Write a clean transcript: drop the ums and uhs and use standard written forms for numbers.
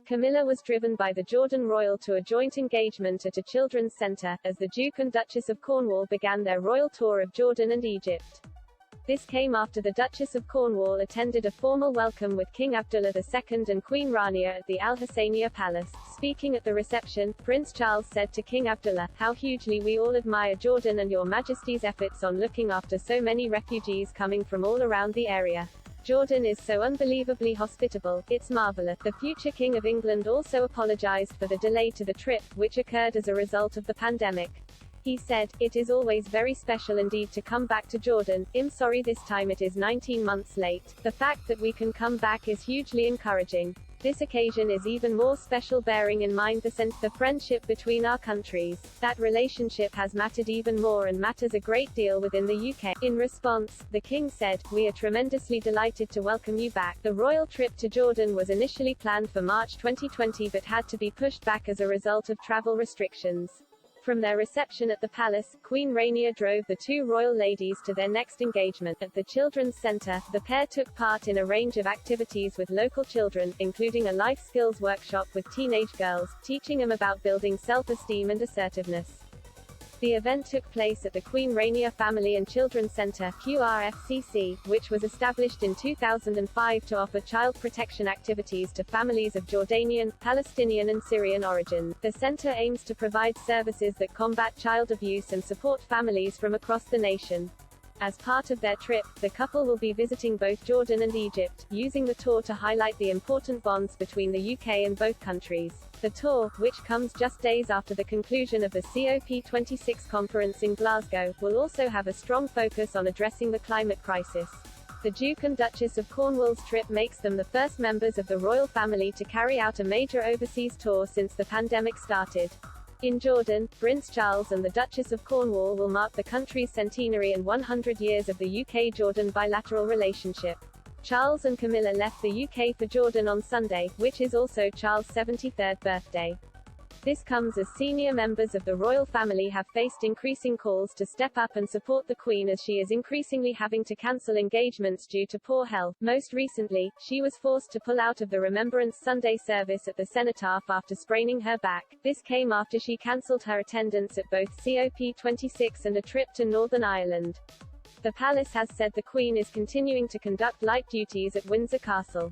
Camilla was driven by the Jordan royal to a joint engagement at a children's center, as the Duke and Duchess of Cornwall began their royal tour of Jordan and Egypt. This came after the Duchess of Cornwall attended a formal welcome with King Abdullah II and Queen Rania at the Al Hassaniya Palace. Speaking at the reception, Prince Charles said to King Abdullah, "How hugely we all admire Jordan and your Majesty's efforts on looking after so many refugees coming from all around the area. Jordan is so unbelievably hospitable, it's marvelous." The future King of England also apologized for the delay to the trip, which occurred as a result of the pandemic. He said, "It is always very special indeed to come back to Jordan. I'm sorry this time it is 19 months late. The fact that we can come back is hugely encouraging. This occasion is even more special bearing in mind the friendship between our countries. That relationship has mattered even more and matters a great deal within the UK." In response, the King said, "We are tremendously delighted to welcome you back." The royal trip to Jordan was initially planned for March 2020 but had to be pushed back as a result of travel restrictions. From their reception at the palace, Queen Rania drove the two royal ladies to their next engagement. At the Children's Center, the pair took part in a range of activities with local children, including a life skills workshop with teenage girls, teaching them about building self-esteem and assertiveness. The event took place at the Queen Rania Family and Children's Center (QRFCC), which was established in 2005 to offer child protection activities to families of Jordanian, Palestinian and Syrian origin. The center aims to provide services that combat child abuse and support families from across the nation. As part of their trip, the couple will be visiting both Jordan and Egypt, using the tour to highlight the important bonds between the UK and both countries. The tour, which comes just days after the conclusion of the COP26 conference in Glasgow, will also have a strong focus on addressing the climate crisis. The Duke and Duchess of Cornwall's trip makes them the first members of the royal family to carry out a major overseas tour since the pandemic started. In Jordan, Prince Charles and the Duchess of Cornwall will mark the country's centenary and 100 years of the UK-Jordan bilateral relationship. Charles and Camilla left the UK for Jordan on Sunday, which is also Charles' 73rd birthday. This comes as senior members of the royal family have faced increasing calls to step up and support the Queen as she is increasingly having to cancel engagements due to poor health. Most recently, she was forced to pull out of the Remembrance Sunday service at the Cenotaph after spraining her back. This came after she cancelled her attendance at both COP26 and a trip to Northern Ireland. The palace has said the Queen is continuing to conduct light duties at Windsor Castle.